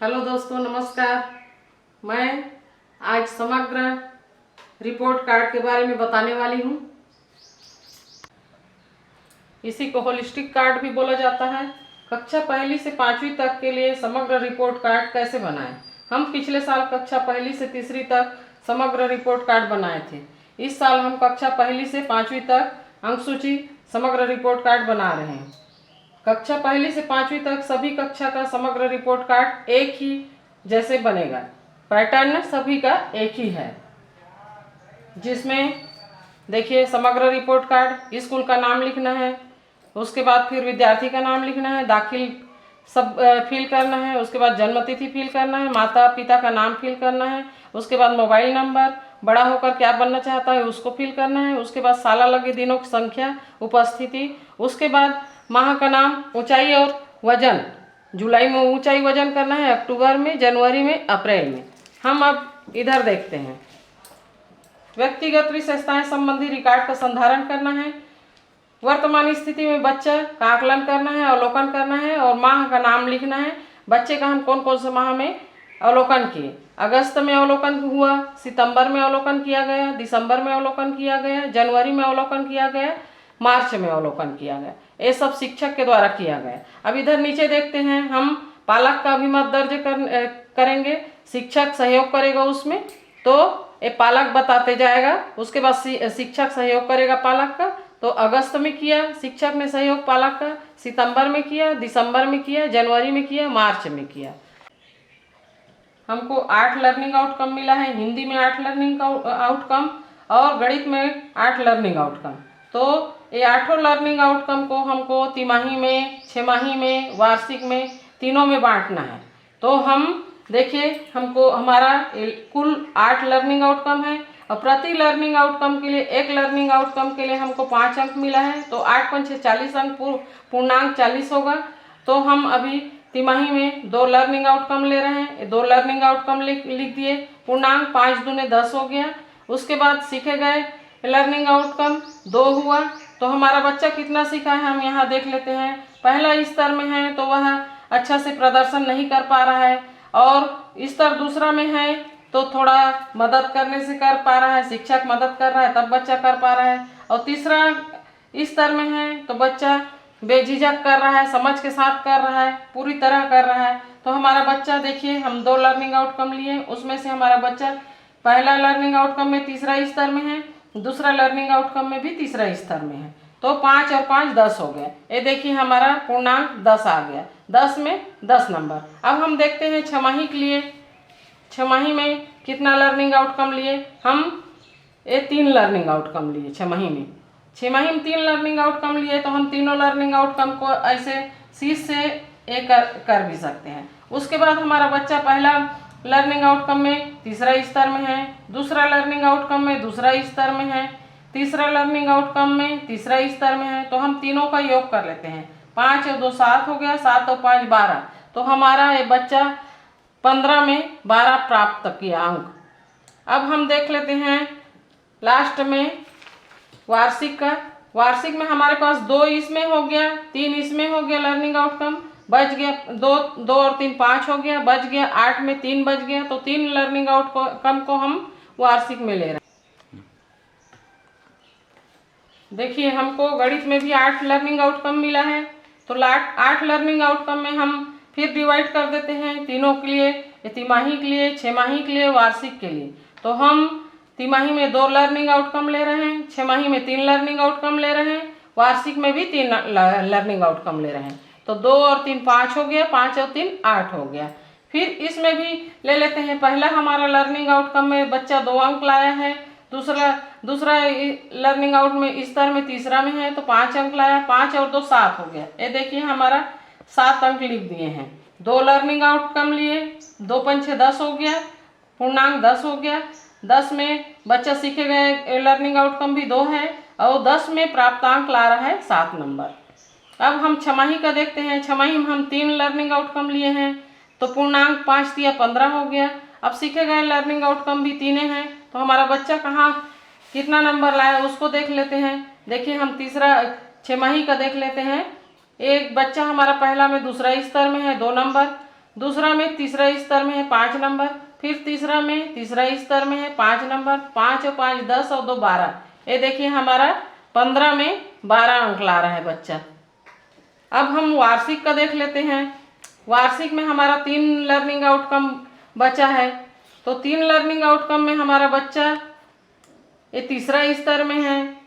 Hello दोस्तों, नमस्कार। मैं आज समग्र रिपोर्ट कार्ड के बारे में बताने वाली हूँ। इसी को होलिस्टिक कार्ड भी बोला जाता है। कक्षा पहली से पाँचवीं तक के लिए समग्र रिपोर्ट कार्ड कैसे बनाएं? हम पिछले साल कक्षा पहली से तीसरी तक समग्र रिपोर्ट कार्ड बनाए थे। इस साल हम कक्षा पहली से पाँचवीं तक अंकसूची समग्र रिपोर्ट कार्ड बना रहे हैं। कक्षा पहली से पाँचवीं तक सभी कक्षा का समग्र रिपोर्ट कार्ड एक ही जैसे बनेगा। पैटर्न सभी का एक ही है, जिसमें देखिए समग्र रिपोर्ट कार्ड स्कूल का नाम लिखना है, उसके बाद फिर विद्यार्थी का नाम लिखना है, दाखिल सब फिल करना है, उसके बाद जन्मतिथि फिल करना है, माता पिता का नाम फिल करना है, उसके बाद मोबाइल नंबर, बड़ा होकर क्या बनना चाहता है उसको फिल करना है, उसके बाद साला लगे दिनों की संख्या, उपस्थिति, उसके बाद माह का नाम, ऊंचाई और वजन। जुलाई में ऊंचाई वजन करना है, अक्टूबर में, जनवरी में, अप्रैल में। हम अब इधर देखते हैं। व्यक्तिगत विशेषताएं संबंधी रिकॉर्ड का संधारण करना है। वर्तमान स्थिति में बच्चा का आकलन करना है, अवलोकन करना है और माह का नाम लिखना है। बच्चे का हम कौन कौन से माह में अवलोकन किए। अगस्त में अवलोकन हुआ, सितंबर में अवलोकन किया गया, दिसंबर में अवलोकन किया गया, जनवरी में अवलोकन किया गया, मार्च में अवलोकन किया गया। ये सब शिक्षक के द्वारा किया गया। अब इधर नीचे देखते हैं, हम पालक का अभिमत दर्ज करेंगे। शिक्षक सहयोग करेगा उसमें, तो ये पालक बताते जाएगा। उसके बाद शिक्षक सहयोग करेगा पालक का। तो अगस्त में किया शिक्षक ने सहयोग पालक का, सितंबर में किया, दिसंबर में किया, जनवरी में किया, मार्च में किया। हमको 8 लर्निंग आउटकम मिला है। हिंदी में 8 लर्निंग आउटकम और गणित में 8 लर्निंग आउटकम। तो ये 8 लर्निंग आउटकम को हमको तिमाही में, छमाही में, वार्षिक में, तीनों में बांटना है। तो हम देखिए, हमको हमारा कुल 8 लर्निंग आउटकम है और प्रति लर्निंग आउटकम के लिए, एक लर्निंग आउटकम के लिए हमको 5 अंक मिला है। तो 8 पंचे 40 अंक, पूर्णांक 40 होगा। तो हम अभी तिमाही में 2 लर्निंग आउटकम ले रहे हैं। 2 लर्निंग आउटकम लिख दिए। पूर्णांक 5 दूने 10 हो गया। उसके बाद सीखे गए लर्निंग आउटकम 2 हुआ। तो हमारा बच्चा कितना सीखा है हम यहाँ देख लेते हैं। पहला स्तर में है तो वह अच्छा से प्रदर्शन नहीं कर पा रहा है, और स्तर दूसरा में है तो थोड़ा मदद करने से कर पा रहा है, शिक्षक मदद कर रहा है तब बच्चा कर पा रहा है। और तीसरा स्तर में है तो बच्चा बेझिझक कर रहा है, समझ के साथ कर रहा है, पूरी तरह कर रहा है। तो हमारा बच्चा देखिए, हम 2 लर्निंग आउटकम लिए, उसमें से हमारा बच्चा पहला लर्निंग आउटकम में तीसरा स्तर में है, दूसरा लर्निंग आउटकम में भी तीसरा स्तर में है। तो 5 और 5 10 हो गया। ये देखिए हमारा पूर्णांक 10 आ गया। 10 में 10 नंबर। अब हम देखते हैं छमाही के लिए। छमाही में कितना लर्निंग आउटकम लिए हम? ये 3 लर्निंग आउटकम लिए छमाही में। छमाही में 3 लर्निंग आउटकम लिए तो हम तीनों लर्निंग आउटकम को ऐसे शीर्ष से एक कर भी सकते हैं। उसके बाद हमारा बच्चा पहला लर्निंग आउटकम में तीसरा स्तर में है, दूसरा लर्निंग आउटकम में दूसरा स्तर में है, तीसरा लर्निंग आउटकम में तीसरा स्तर में है। तो हम तीनों का योग कर लेते हैं। 5 और 2 7 हो गया, 7 और 5 12। तो हमारा ये बच्चा 15 में 12 प्राप्त किया अंक। अब हम देख लेते हैं लास्ट में वार्षिक का। वार्षिक में हमारे पास 2 इसमें हो गया, 3 इसमें हो गया लर्निंग आउटकम, बच गया 2 और 3 5 हो गया, बच गया 8 में 3 बच गया। तो 3 लर्निंग आउटकम को हम वार्षिक में ले रहे हैं। देखिए हमको गणित में भी 8 लर्निंग आउटकम मिला है। तो 8 लर्निंग आउटकम में हम फिर डिवाइड कर देते हैं तीनों के लिए, तिमाही के लिए, छमाही के लिए, वार्षिक के लिए। तो हम तिमाही में 2 लर्निंग आउटकम ले रहे हैं, छमाही में 3 लर्निंग आउटकम ले रहे हैं, वार्षिक में भी 3 लर्निंग आउटकम ले रहे हैं। तो 2 और 3 5 हो गया, 5 और 3 8 हो गया। फिर इसमें भी ले लेते हैं। पहला हमारा लर्निंग आउटकम में बच्चा 2 अंक लाया है, दूसरा लर्निंग आउट में स्तर में तीसरा में है तो 5 अंक लाया, 5 और 2 7 हो गया। ये देखिए हमारा 7 अंक लिख दिए हैं। 2 लर्निंग आउटकम लिए, 2 पंचे 10 हो गया, पूर्णांक 10 हो गया। 10 में बच्चा सीखे गए लर्निंग आउटकम भी 2 है और 10 में प्राप्तांक ला रहा है 7 नंबर। अब हम छमाही का देखते हैं। छमाही में हम 3 लर्निंग आउटकम लिए हैं तो पूर्णांक 5 दिया 15 हो गया। अब सीखे गए लर्निंग आउटकम भी 3 हैं तो हमारा बच्चा कहाँ कितना नंबर लाया उसको देख लेते हैं। देखिए हम तीसरा छमाही का देख लेते हैं। एक बच्चा हमारा पहला में दूसरा स्तर में है 2 नंबर, दूसरा में तीसरा स्तर में है 5 नंबर, फिर तीसरा स्तर में है 5 नंबर, 5 और 5 10 और 2 12। ये देखिए हमारा 15 में 12 अंक ला रहा है बच्चा। अब हम वार्षिक का देख लेते हैं। वार्षिक में हमारा 3 लर्निंग आउटकम बचा है, तो 3 लर्निंग आउटकम में हमारा बच्चा ये तीसरा स्तर में है।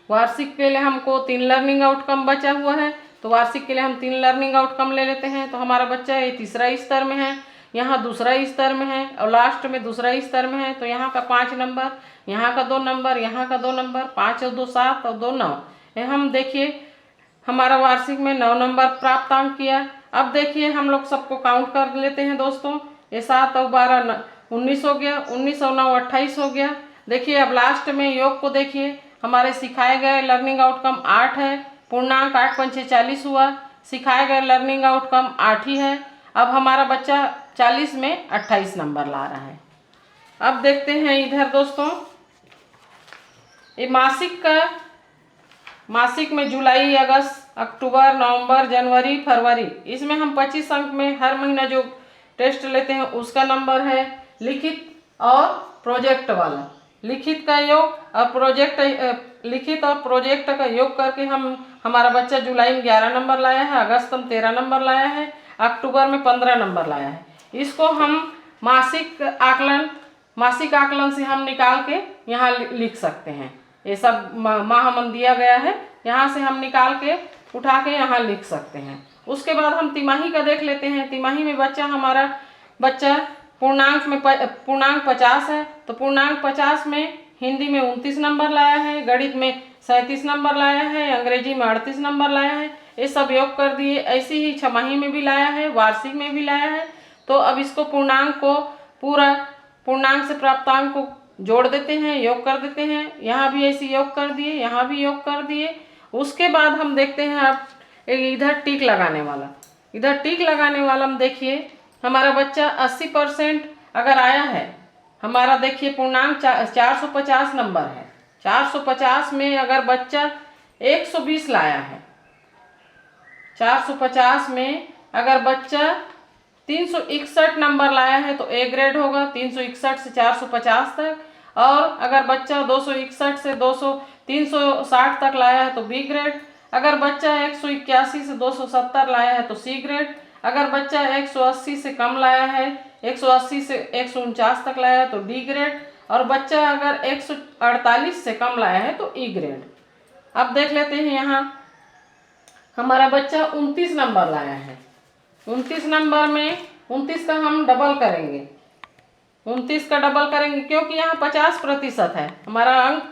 वार्षिक के लिए हमको 3 लर्निंग आउटकम बचा हुआ है, तो वार्षिक के लिए हम 3 लर्निंग आउटकम ले लेते हैं। तो हमारा बच्चा ये तीसरा स्तर में है, यहाँ दूसरा स्तर में है और लास्ट में दूसरा स्तर में है। तो यहाँ का 5 नंबर, यहाँ का 2 नंबर, यहाँ का 2 नंबर, 5 और 2 7 और 2 9। ये हम देखिए हमारा वार्षिक में 9 नंबर प्राप्तांक किया। अब देखिए हम लोग सबको काउंट कर लेते हैं दोस्तों। ये 7 और 12 19 हो गया, 19 और 9 28 हो गया। देखिए अब लास्ट में योग को देखिए, हमारे सिखाए गए लर्निंग आउटकम 8 है, पूर्णांक 8 पंचे 40 हुआ। सिखाए गए लर्निंग आउटकम 8 ही है। अब हमारा बच्चा 40 में 28 नंबर ला रहा है। अब देखते हैं इधर दोस्तों, ये मासिक में जुलाई, अगस्त, अक्टूबर, नवंबर, जनवरी, फरवरी, इसमें हम 25 अंक में हर महीना जो टेस्ट लेते हैं उसका नंबर है। लिखित और प्रोजेक्ट वाला, लिखित और प्रोजेक्ट का योग करके हमारा बच्चा जुलाई में 11 नंबर लाया है, अगस्त में 13 नंबर लाया है, अक्टूबर में 15 नंबर लाया है। इसको हम मासिक आकलन से हम निकाल के यहाँ लिख सकते हैं। ये सब माह मन दिया गया है, यहाँ से हम निकाल के उठा के यहाँ लिख सकते हैं। उसके बाद हम तिमाही का देख लेते हैं। तिमाही में हमारा बच्चा पूर्णांक 50 है, तो पूर्णांक 50 में हिंदी में 29 नंबर लाया है, गणित में 37 नंबर लाया है, अंग्रेजी में 38 नंबर लाया है। ये सब योग कर दिए। ऐसे ही छमाही में भी लाया है, वार्षिक में भी लाया है। तो अब इसको पूर्णांक से प्राप्तांक को जोड़ देते हैं, योग कर देते हैं। यहाँ भी ऐसे योग कर दिए, यहाँ भी योग कर दिए। उसके बाद हम देखते हैं अब इधर टीक लगाने वाला हम देखिए हमारा बच्चा 80% अगर आया है, हमारा देखिए पूर्णांक 450 नंबर है। 450 में अगर बच्चा 120 लाया है, 450 में अगर बच्चा 361 नंबर लाया है तो ए ग्रेड होगा, 361 से 450 तक। और अगर बच्चा 261 से 360 तक लाया है तो बी ग्रेड। अगर बच्चा 181 से 270 लाया है तो सी ग्रेड। अगर बच्चा 180 से कम लाया है, 180 से 149 तक लाया है तो डी ग्रेड। और बच्चा अगर 148 से कम लाया है तो ई ग्रेड। अब देख लेते हैं, यहाँ हमारा बच्चा 29 नंबर लाया है। 29 नंबर में 29 का हम डबल करेंगे, 29 का डबल करेंगे क्योंकि यहाँ 50% है। हमारा अंक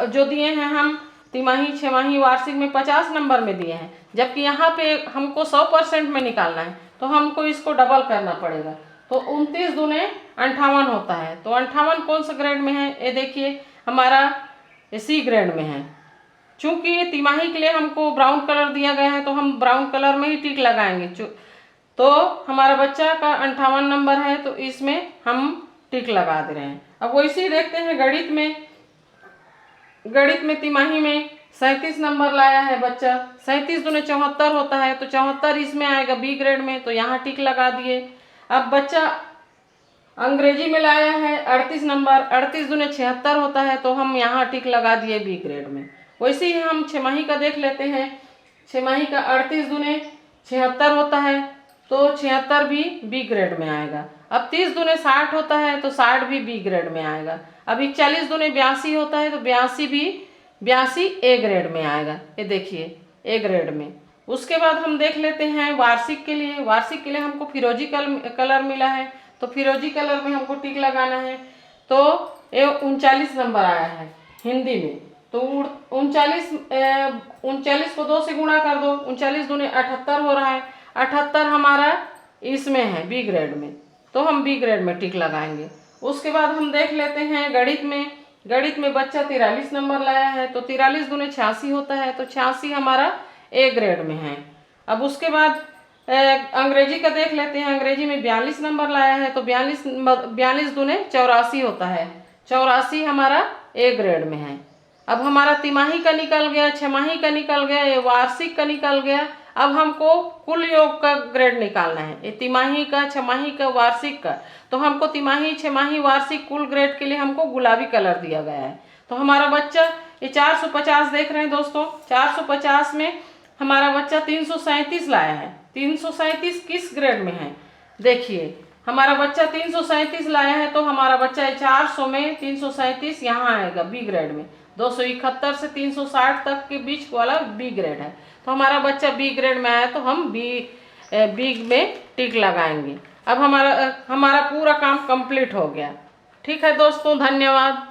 जो दिए हैं हम तिमाही, छमाही, वार्षिक में 50 नंबर में दिए हैं, जबकि यहाँ पे हमको 100% में निकालना है तो हमको इसको डबल करना पड़ेगा। तो 29 दूने 58 होता है। तो 58 कौन सा ग्रेड में है? ये देखिए हमारा सी ग्रेड में है। चूंकि तिमाही के लिए हमको ब्राउन कलर दिया गया है तो हम ब्राउन कलर में ही टिक लगाएंगे। तो हमारा बच्चा का 58 नंबर है तो इसमें हम टिक लगा दे रहे हैं। अब वैसे ही देखते हैं गणित में तिमाही में 37 नंबर लाया है बच्चा। 37 दूने 74 होता है तो 74 इसमें आएगा बी ग्रेड में, तो यहाँ टिक लगा दिए। अब बच्चा अंग्रेजी में लाया है 38 नंबर, 38 दूने 76 होता है तो हम यहाँ टिक लगा दिए बी ग्रेड में। वैसे ही हम छमाही का देख लेते हैं। छमाही का 38 दूने 76 होता है तो 76 भी बी ग्रेड में आएगा। अब 30 दूने 60 होता है तो 60 भी बी ग्रेड में आएगा। अब 41 दूने 82 होता है तो 82 ए ग्रेड में आएगा। ये देखिए ए ग्रेड में। उसके बाद हम देख लेते हैं वार्षिक के लिए। वार्षिक के लिए हमको फिरोजी कलर मिला है तो फिरोजी कलर में हमको टिक लगाना है। तो ये 39 नंबर आया है हिंदी में, तो 39 को 2 से गुणा कर दो, 39 दूने 78 हो रहा है। 78 हमारा इसमें है बी ग्रेड में, तो हम बी ग्रेड में टिक लगाएंगे। उसके बाद हम देख लेते हैं गणित में बच्चा 43 नंबर लाया है तो 43 दूने 86 होता है तो 86 हमारा ए ग्रेड में है। अब उसके बाद अंग्रेजी का देख लेते हैं। अंग्रेजी में 42 नंबर लाया है तो 42 दूने 84 होता है, 84 हमारा ए ग्रेड में है। अब हमारा तिमाही का निकल गया, छमाही का निकल गया, ये वार्षिक का निकल गया। अब हमको कुल योग का ग्रेड निकालना है, ये तिमाही का, छमाही का, वार्षिक का। तो हमको तिमाही, छमाही, वार्षिक कुल ग्रेड के लिए हमको गुलाबी कलर दिया गया है। तो हमारा बच्चा ये 450 देख रहे हैं दोस्तों, 450 में हमारा बच्चा 337 लाया है। 337 किस ग्रेड में है? देखिए हमारा बच्चा 337 लाया है, तो हमारा बच्चा 400 में 337 यहाँ आएगा बी ग्रेड में। 271 से 360 तक के बीच वाला बी ग्रेड है। तो हमारा बच्चा बी ग्रेड में आया, तो हम बी में टिक लगाएंगे। अब हमारा पूरा काम कंप्लीट हो गया। ठीक है दोस्तों, धन्यवाद।